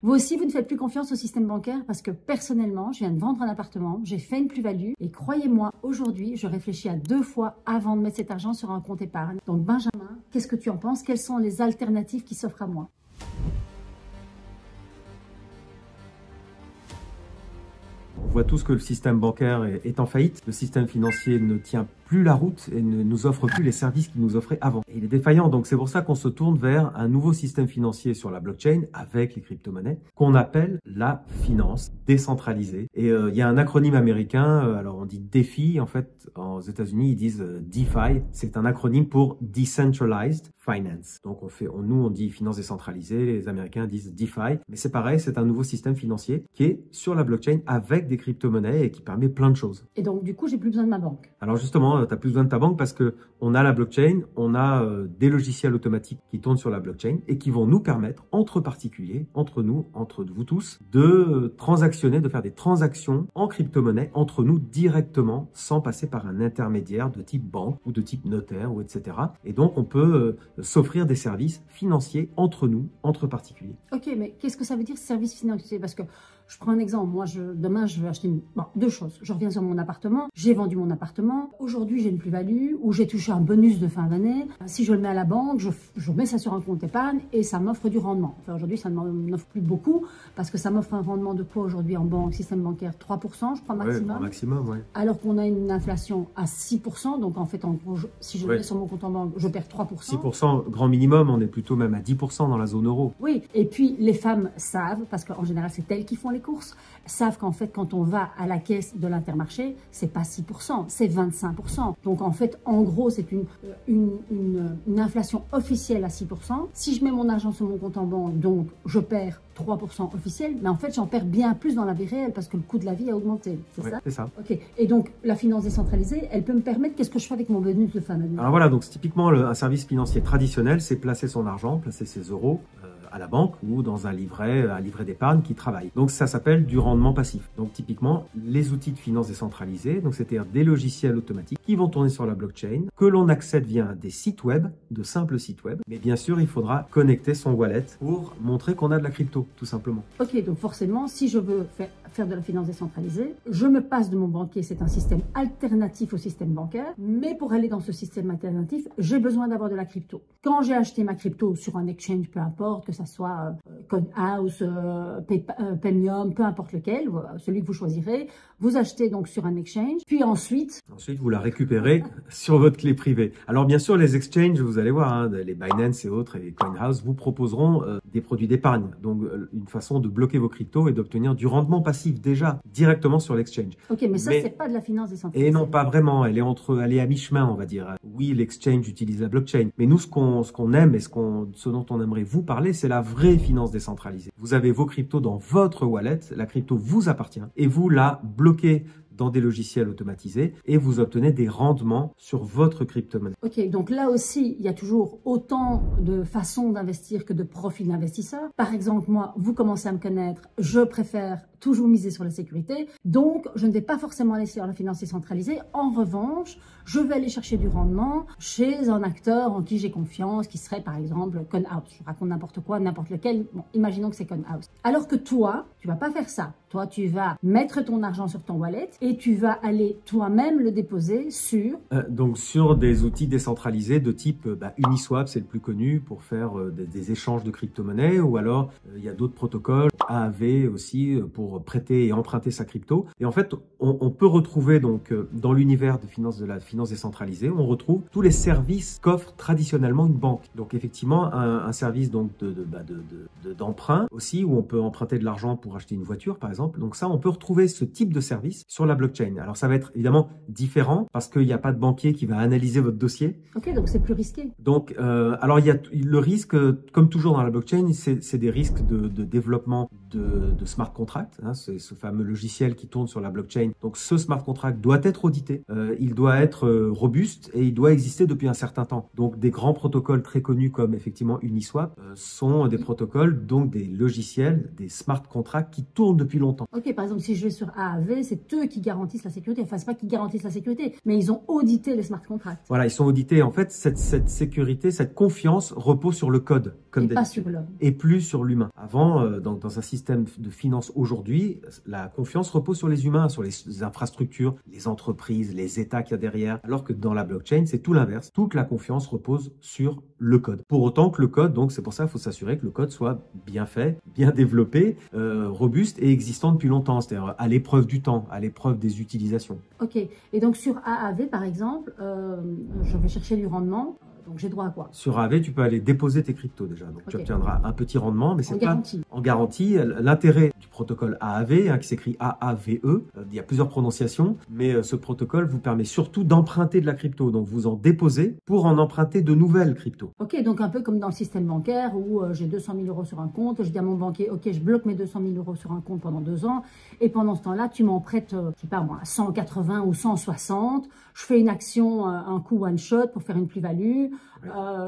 Vous aussi, vous ne faites plus confiance au système bancaire parce que personnellement, je viens de vendre un appartement, j'ai fait une plus-value et croyez-moi, aujourd'hui, je réfléchis à 2 fois avant de mettre cet argent sur un compte épargne. Donc Benjamin, qu'est-ce que tu en penses? Quelles sont les alternatives qui s'offrent à moi? On voit tous que le système bancaire est en faillite. Le système financier ne tient plus la route et ne nous offre plus les services qu'il nous offrait avant. Et il est défaillant, donc c'est pour ça qu'on se tourne vers un nouveau système financier sur la blockchain avec les crypto-monnaies qu'on appelle la finance décentralisée. Et il y a un acronyme américain, alors on dit DeFi, en fait aux États-Unis ils disent DeFi, c'est un acronyme pour Decentralized Finance. Donc on dit finance décentralisée, les Américains disent DeFi, mais c'est pareil, c'est un nouveau système financier qui est sur la blockchain avec des crypto-monnaies et qui permet plein de choses. Et donc du coup, j'ai plus besoin de ma banque. Alors justement, tu n'as plus besoin de ta banque parce que on a la blockchain, on a des logiciels automatiques qui tournent sur la blockchain et qui vont nous permettre, entre particuliers, entre nous, entre vous tous, de transactionner, de faire des transactions en crypto-monnaie entre nous directement sans passer par un intermédiaire de type banque ou de type notaire ou etc. Et donc, on peut s'offrir des services financiers entre nous, entre particuliers. Ok, mais qu'est-ce que ça veut dire service financier? Parce que je prends un exemple. Moi, demain, je vais acheter deux choses. Je reviens sur mon appartement. J'ai vendu mon appartement. Aujourd'hui, j'ai une plus-value ou j'ai touché un bonus de fin d'année. Si je le mets à la banque, je mets ça sur un compte épargne et ça m'offre du rendement. Enfin, aujourd'hui, ça ne m'en offre plus beaucoup parce que ça m'offre un rendement de quoi aujourd'hui en banque, système bancaire 3%, je crois, maximum. Ouais, maximum, ouais. Alors qu'on a une inflation à 6%. Donc, en fait, en gros, si je le mets sur mon compte en banque, je perds 3%. 6%, grand minimum, on est plutôt même à 10% dans la zone euro. Oui, et puis les femmes savent, parce qu'en général, c'est elles qui font les courses, savent qu'en fait, quand on va à la caisse de l'Intermarché, c'est pas 6%, c'est 25%. Donc en fait, en gros, c'est une inflation officielle à 6%. Si je mets mon argent sur mon compte en banque, donc je perds 3% officiel, mais en fait, j'en perds bien plus dans la vie réelle parce que le coût de la vie a augmenté. C'est ça? C'est ça. Ok. Et donc, la finance décentralisée, elle peut me permettre, qu'est-ce que je fais avec mon bonus de fin d'année? Alors voilà, donc c'est typiquement un service financier traditionnel, c'est placer son argent, placer ses euros à la banque ou dans un livret d'épargne qui travaille. Donc ça s'appelle du rendement passif. Donc typiquement, les outils de finance décentralisée, donc c'est-à-dire des logiciels automatiques qui vont tourner sur la blockchain, que l'on accède via des sites web, de simples sites web. Mais bien sûr, il faudra connecter son wallet pour montrer qu'on a de la crypto, tout simplement. Ok, donc forcément, si je veux faire de la finance décentralisée, je me passe de mon banquier, c'est un système alternatif au système bancaire, mais pour aller dans ce système alternatif, j'ai besoin d'avoir de la crypto. Quand j'ai acheté ma crypto sur un exchange, peu importe, que ça soit CoinHouse, Paymium, peu importe lequel, celui que vous choisirez, vous achetez donc sur un exchange, puis ensuite vous la récupérez sur votre clé privée. Alors bien sûr, les exchanges, vous allez voir, hein, les Binance et autres, et les CoinHouse vous proposeront des produits d'épargne, donc une façon de bloquer vos cryptos et d'obtenir du rendement passif déjà directement sur l'exchange. Ok, mais ça, c'est pas de la finance décentralisée. Et non, pas vraiment. Elle est à mi-chemin, on va dire. Oui, l'exchange utilise la blockchain, mais nous, ce qu'on aime et ce dont on aimerait vous parler, c'est la vraie finance décentralisée. Vous avez vos cryptos dans votre wallet, la crypto vous appartient et vous la bloquez dans des logiciels automatisés et vous obtenez des rendements sur votre crypto-monnaie. Ok, donc là aussi, il y a toujours autant de façons d'investir que de profils d'investisseurs. Par exemple, moi, vous commencez à me connaître, je préfère toujours miser sur la sécurité, donc je ne vais pas forcément aller sur la finance décentralisée. En revanche, je vais aller chercher du rendement chez un acteur en qui j'ai confiance, qui serait par exemple CoinHouse. Je raconte n'importe quoi, n'importe lequel. Bon, imaginons que c'est CoinHouse. Alors que toi, tu vas pas faire ça. Toi, tu vas mettre ton argent sur ton wallet et tu vas aller toi-même le déposer sur... donc sur des outils décentralisés de type Uniswap, c'est le plus connu pour faire des échanges de crypto-monnaies, ou alors il y a d'autres protocoles, AAV aussi, pour prêter et emprunter sa crypto. Et en fait, on peut retrouver donc dans l'univers de la finance décentralisée, on retrouve tous les services qu'offre traditionnellement une banque. Donc effectivement, un service donc d'emprunt aussi, où on peut emprunter de l'argent pour acheter une voiture par exemple. Donc ça, on peut retrouver ce type de service sur la blockchain. Alors ça va être évidemment différent parce qu'il n'y a pas de banquier qui va analyser votre dossier. Ok, donc c'est plus risqué. Donc, alors il y a le risque, comme toujours dans la blockchain, c'est des risques de développement de smart contract, hein, c'est ce fameux logiciel qui tourne sur la blockchain. Donc ce smart contract doit être audité, il doit être robuste et il doit exister depuis un certain temps. Donc des grands protocoles très connus comme effectivement Uniswap sont des protocoles, donc des logiciels, des smart contracts qui tournent depuis longtemps. Ok, par exemple, si je vais sur AAV, c'est eux qui garantissent la sécurité. Enfin, c'est pas qu'ils garantissent la sécurité, mais ils ont audité les smart contracts. Voilà, ils sont audités. En fait, cette sécurité, cette confiance repose sur le code, comme et pas sur l'homme. Et plus sur l'humain. Avant, dans un système de finance aujourd'hui, la confiance repose sur les humains, sur les infrastructures, les entreprises, les États qu'il y a derrière. Alors que dans la blockchain, c'est tout l'inverse. Toute la confiance repose sur le code. Pour autant que le code, donc c'est pour ça qu'il faut s'assurer que le code soit bien fait, bien développé, robuste et existant depuis longtemps. C'est-à-dire à l'épreuve du temps, à l'épreuve des utilisations. Ok. Et donc sur AAV, par exemple, je vais chercher du rendement. Donc j'ai droit à quoi? Sur AAV, tu peux aller déposer tes cryptos déjà. Donc tu obtiendras un petit rendement, mais c'est pas en garantie. L'intérêt du protocole AAV, hein, qui s'écrit AAVE, il y a plusieurs prononciations, mais ce protocole vous permet surtout d'emprunter de la crypto. Donc vous en déposez pour en emprunter de nouvelles cryptos. Ok, donc un peu comme dans le système bancaire où j'ai 200 000 euros sur un compte, je dis à mon banquier, ok, je bloque mes 200 000 euros sur un compte pendant 2 ans, et pendant ce temps-là, tu m'en prêtes, je sais pas moi, 180 ou 160, je fais une action, un coup one shot pour faire une plus-value.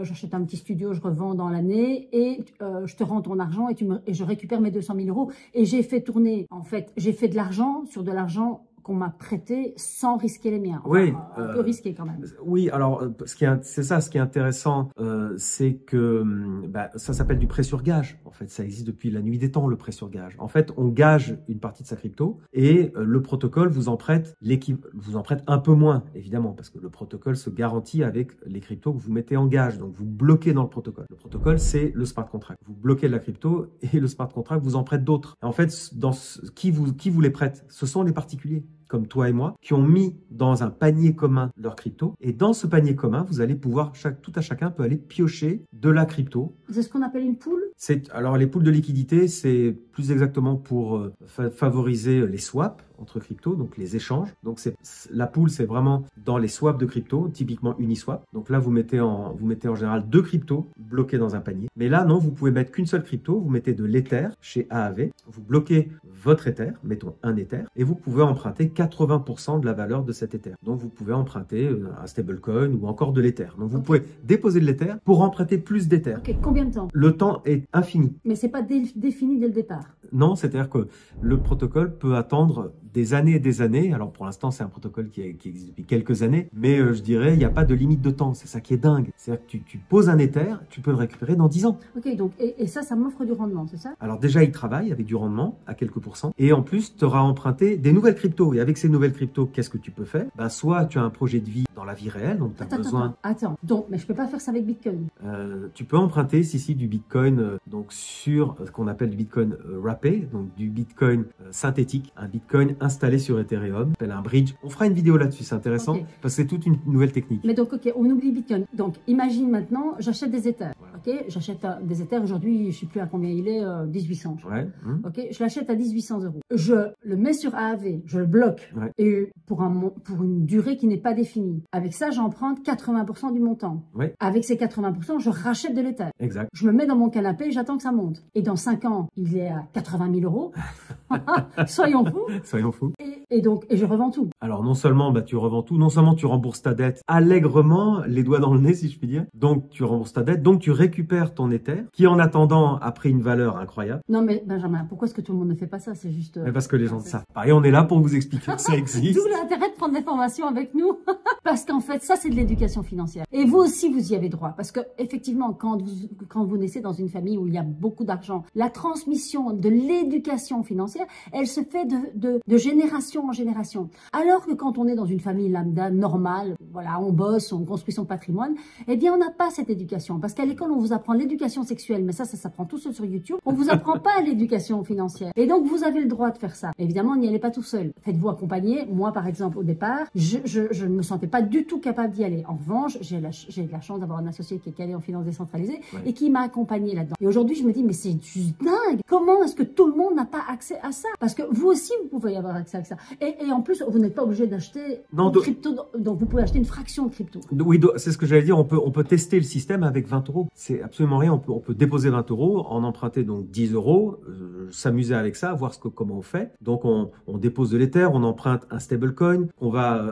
J'achète un petit studio, je revends dans l'année et je te rends ton argent et je récupère mes 200 000 euros. Et j'ai fait tourner, en fait, j'ai fait de l'argent sur de l'argent qu'on m'a prêté sans risquer les miens. Enfin, oui, un peu risqué quand même. Oui, alors c'est ça, ce qui est intéressant, c'est que ça s'appelle du prêt sur gage. En fait, ça existe depuis la nuit des temps, le prêt sur gage. En fait, on gage une partie de sa crypto et le protocole vous en prête un peu moins, évidemment, parce que le protocole se garantit avec les cryptos que vous mettez en gage. Donc, vous bloquez dans le protocole. Le protocole, c'est le smart contract. Vous bloquez de la crypto et le smart contract vous en prête d'autres. En fait, qui vous les prête? Ce sont les particuliers, comme toi et moi, qui ont mis dans un panier commun leur crypto. Et dans ce panier commun, vous allez pouvoir, tout à chacun peut aller piocher de la crypto. C'est ce qu'on appelle une pool? Alors, les pools de liquidité, c'est plus exactement pour favoriser les swaps entre cryptos, donc les échanges. Donc, la pool, c'est vraiment dans les swaps de crypto, typiquement Uniswap. Donc là, vous mettez en général 2 cryptos bloqués dans un panier. Mais là, non, vous pouvez mettre qu'une seule crypto. Vous mettez de l'Ether chez AAV. Vous bloquez votre Ether, mettons un Ether, et vous pouvez emprunter 80% de la valeur de cet Ether. Donc, vous pouvez emprunter un stablecoin ou encore de l'Ether. Donc, vous pouvez déposer de l'Ether pour emprunter plus d'Ether. Ok, combien de temps? Le temps est infini. Mais c'est pas défini dès le départ? Non, c'est-à-dire que le protocole peut attendre des années et des années. Alors, pour l'instant, c'est un protocole qui existe depuis quelques années, mais je dirais, il n'y a pas de limite de temps. C'est ça qui est dingue. C'est-à-dire que tu poses un Ether, tu peux le récupérer dans 10 ans. Ok, donc, et ça m'offre du rendement, c'est ça? Alors déjà, il travaille avec du rendement à quelques pourcents. Et en plus, tu auras emprunté des nouvelles cryptos. Et avec ces nouvelles cryptos, qu'est-ce que tu peux faire? Soit tu as un projet de vie dans la vie réelle, donc tu as besoin... Attends, donc, mais je peux pas faire ça avec Bitcoin. Tu peux emprunter, du Bitcoin, donc sur ce qu'on appelle du Bitcoin wrappé, donc du Bitcoin synthétique, un Bitcoin installé sur Ethereum, s'appelle un bridge. On fera une vidéo là-dessus, c'est intéressant, parce que c'est toute une nouvelle technique. Mais donc, ok, on oublie Bitcoin. Donc, imagine maintenant, j'achète des Ethers. Voilà. Ok, j'achète des Ethers. Aujourd'hui, je sais plus à combien il est, 1800. Ouais. Ok, je l'achète à 1800 euros. Je le mets sur AAV, je le bloque, et pour une durée qui n'est pas définie. Avec ça, j'emprunte 80% du montant. Ouais. Avec ces 80%, je rachète de l'Ether. Exact. Je me mets dans mon canapé et j'attends que ça monte. Et dans 5 ans, il est à 80 000 euros. Soyons fous. Soyons fous. Et je revends tout. Alors, non seulement tu revends tout, non seulement tu rembourses ta dette allègrement, les doigts dans le nez, si je puis dire. Donc, tu rembourses ta dette, donc tu récupères ton Ether, qui en attendant a pris une valeur incroyable. Non, mais Benjamin, pourquoi est-ce que tout le monde ne fait pas ça? C'est juste... Mais parce que les gens savent pas. Et on est là pour vous expliquer que ça existe. D'où l'intérêt de prendre des formations avec nous. Parce qu'en fait, ça, c'est de l'éducation financière. Et vous aussi, vous y avez droit. Parce que, effectivement, quand vous naissez dans une famille où il y a beaucoup d'argent, la transmission de l'éducation financière, elle se fait de génération en génération. Alors que quand on est dans une famille lambda, normale, voilà, on bosse, on construit son patrimoine, eh bien, on n'a pas cette éducation. Parce qu'à l'école, on vous apprend l'éducation sexuelle, mais ça s'apprend tout seul sur YouTube. On vous apprend pas l'éducation financière. Et donc, vous avez le droit de faire ça. Évidemment, n'y allez pas tout seul. Faites-vous accompagner. Moi, par exemple, au départ, je ne me sentais pas du tout capable d'y aller. En revanche, j'ai de la chance d'avoir un associé qui est calé en finance décentralisée et qui m'a accompagné là-dedans. Et aujourd'hui, je me dis, mais c'est juste dingue. Comment est-ce que tout le monde n'a pas accès à ça? Parce que vous aussi, vous pouvez y avoir accès à ça. Et en plus, vous n'êtes pas obligé d'acheter une crypto, donc vous pouvez acheter une fraction de crypto. Oui, c'est ce que j'allais dire. On peut tester le système avec 20 euros. C'est absolument rien. On peut déposer 20 euros, en emprunter donc 10 euros, s'amuser avec ça, voir comment on fait. Donc on dépose de l'Ether, on emprunte un stablecoin.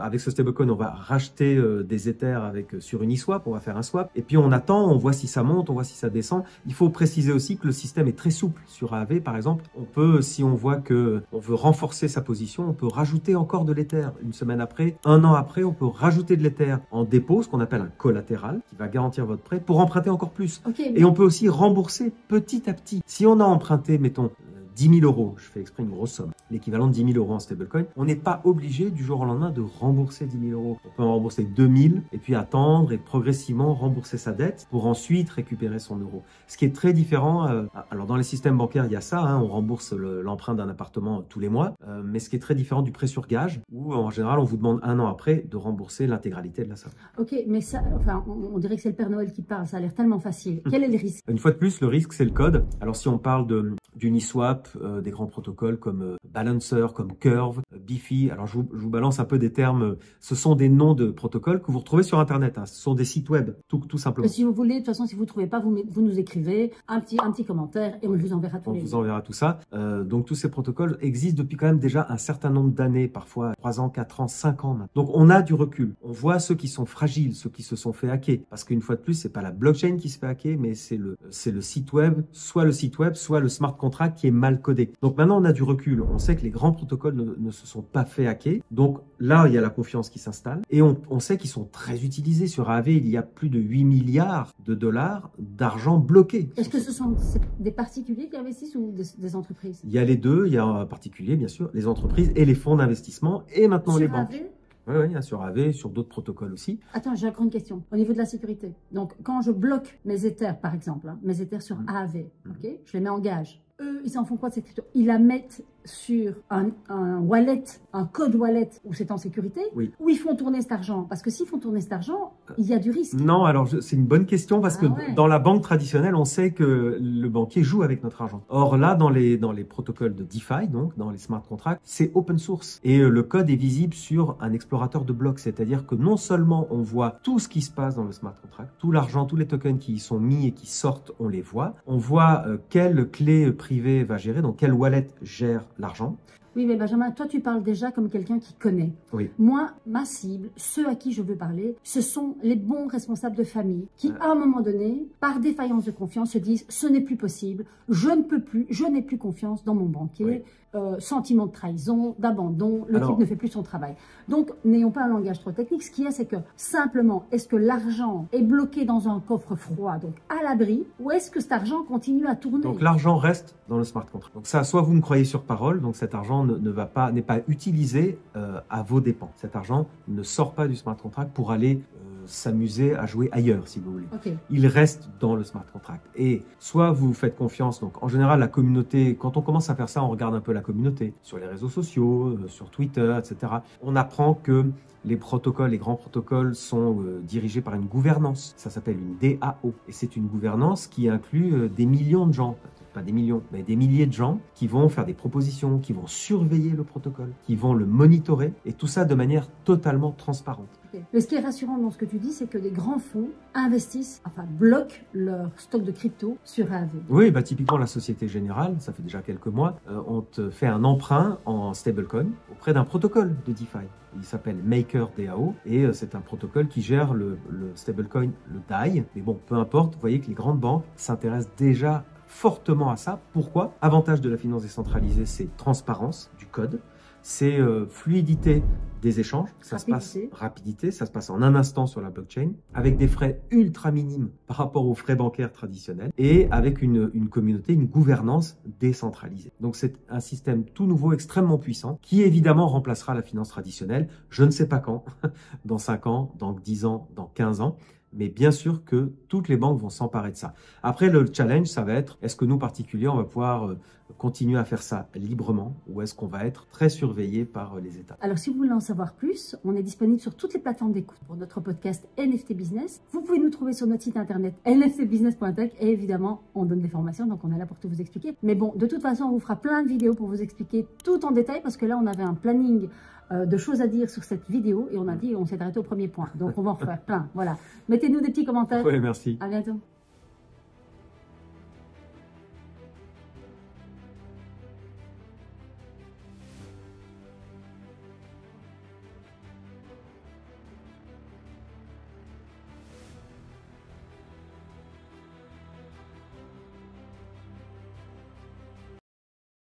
Avec ce stablecoin, on va racheter des Ethers sur Uniswap. On va faire un swap. Et puis on attend, on voit si ça monte, on voit si ça descend. Il faut préciser aussi que le système est très souple. Sur AAV, par exemple, on peut, si on voit que on veut renforcer sa position, on peut rajouter encore de l'Ether. Une semaine après, un an après, on peut rajouter de l'Ether en dépôt, ce qu'on appelle un collatéral, qui va garantir votre prêt pour emprunter encore plus. Et on peut aussi rembourser petit à petit. Si on a emprunté, mettons, 10 000 euros, je fais exprès une grosse somme, l'équivalent de 10 000 euros en stablecoin, on n'est pas obligé du jour au lendemain de rembourser 10 000 euros. On peut en rembourser 2 000 et puis attendre et progressivement rembourser sa dette pour ensuite récupérer son euro. Ce qui est très différent, alors dans les systèmes bancaires, il y a ça, on rembourse l'emprunt d'un appartement tous les mois, mais ce qui est très différent du prêt sur gage, où en général on vous demande un an après de rembourser l'intégralité de la somme. Ok, mais ça, enfin, on dirait que c'est le Père Noël qui parle, ça a l'air tellement facile. Quel est le risque? Une fois de plus, le risque c'est le code. Alors si on parle d'Uniswap, des grands protocoles comme Balancer, comme Curve, Bifi. Alors je vous balance un peu des termes. Ce sont des noms de protocoles que vous retrouvez sur Internet. Ce sont des sites web, tout simplement. Si vous voulez, de toute façon, si vous ne trouvez pas, vous nous écrivez un petit commentaire et on vous enverra tous les liens. On vous enverra tout ça. Donc tous ces protocoles existent depuis quand même déjà un certain nombre d'années, parfois 3 ans, 4 ans, 5 ans maintenant. Donc on a du recul. On voit ceux qui sont fragiles, ceux qui se sont fait hacker. Parce qu'une fois de plus, c'est pas la blockchain qui se fait hacker, mais c'est le site web, soit le smart contract qui est mal codé. Donc maintenant, on a du recul. On sait que les grands protocoles ne se sont pas fait hacker. Donc là, il y a la confiance qui s'installe. Et on sait qu'ils sont très utilisés. Sur AAV, il y a plus de 8 milliards de dollars d'argent bloqué. Est-ce que ce sont des particuliers qui investissent ou des entreprises? Il y a les deux. Il y a en particulier, bien sûr, les entreprises et les fonds d'investissement et maintenant sur les banques. AAV? Oui, sur AAV, sur d'autres protocoles aussi. Attends, j'ai encore une question. Au niveau de la sécurité. Donc, quand je bloque mes Ethers, par exemple, mes Ethers sur AAV, ok, je les mets en gage. Eux, ils s'en font quoi de cette crypto? Ils la mettent sur un wallet, un code wallet où c'est en sécurité, oui. Où ils font tourner cet argent? Parce que s'ils font tourner cet argent, il y a du risque. Non, alors c'est une bonne question parce que dans la banque traditionnelle, on sait que le banquier joue avec notre argent. Or là, dans les protocoles de DeFi, donc dans les smart contracts, c'est open source et le code est visible sur un explorateur de blocs, c'est-à-dire que non seulement on voit tout ce qui se passe dans le smart contract, tout l'argent, tous les tokens qui y sont mis et qui sortent, on les voit. On voit quelle clé privée va gérer, donc quelle wallet gère l'argent. Oui, mais Benjamin, toi, tu parles déjà comme quelqu'un qui connaît. Oui. Moi, ma cible, ceux à qui je veux parler, ce sont les bons responsables de famille qui, à un moment donné, par défaillance de confiance, se disent « ce n'est plus possible, je ne peux plus, je n'ai plus confiance dans mon banquier oui. Sentiment de trahison, d'abandon, le type ne fait plus son travail. » Donc, n'ayons pas un langage trop technique. Ce qu'il y a, c'est que simplement, est-ce que l'argent est bloqué dans un coffre froid, donc à l'abri, ou est-ce que cet argent continue à tourner? Donc, l'argent reste dans le smart contract. Donc ça, soit vous me croyez sur parole, donc cet argent n'est pas utilisé à vos dépens. Cet argent ne sort pas du smart contract pour aller s'amuser à jouer ailleurs, si vous voulez. Okay. Il reste dans le smart contract. Et soit vous faites confiance, donc en général, la communauté, quand on commence à faire ça, on regarde un peu la communauté, sur les réseaux sociaux, sur Twitter, etc. On apprend que les protocoles, les grands protocoles sont dirigés par une gouvernance. Ça s'appelle une DAO. Et c'est une gouvernance qui inclut des millions de gens. Pas des millions, mais des milliers de gens qui vont faire des propositions, qui vont surveiller le protocole, qui vont le monitorer, et tout ça de manière totalement transparente. Okay. Mais ce qui est rassurant dans ce que tu dis, c'est que les grands fonds investissent, enfin bloquent leur stock de crypto sur AAV. Oui, typiquement la Société Générale, ça fait déjà quelques mois, on te fait un emprunt en stablecoin auprès d'un protocole de DeFi. Il s'appelle MakerDAO et c'est un protocole qui gère le stablecoin, le DAI. Mais bon, peu importe, vous voyez que les grandes banques s'intéressent déjà fortement à ça. Pourquoi? Avantage de la finance décentralisée, c'est transparence du code, c'est fluidité des échanges, ça se passe rapidité, ça se passe en un instant sur la blockchain, avec des frais ultra minimes par rapport aux frais bancaires traditionnels et avec une communauté, une gouvernance décentralisée. Donc c'est un système tout nouveau, extrêmement puissant, qui évidemment remplacera la finance traditionnelle. Je ne sais pas quand, dans 5 ans, dans 10 ans, dans 15 ans, Mais bien sûr que toutes les banques vont s'emparer de ça. Après, le challenge, ça va être, est-ce que nous, particuliers, on va pouvoir continuer à faire ça librement ou est-ce qu'on va être très surveillé par les États? Alors, si vous voulez en savoir plus, on est disponible sur toutes les plateformes d'écoute pour notre podcast NFT Business. Vous pouvez nous trouver sur notre site internet nftbusiness.tech et évidemment, on donne des formations, donc on est là pour tout vous expliquer. Mais bon, de toute façon, on vous fera plein de vidéos pour vous expliquer tout en détail parce que là, on avait un planning de choses à dire sur cette vidéo et on a dit on s'est arrêté au premier point. Donc, on va en refaire plein. Voilà. Mettez-nous des petits commentaires. Oui, merci. À bientôt.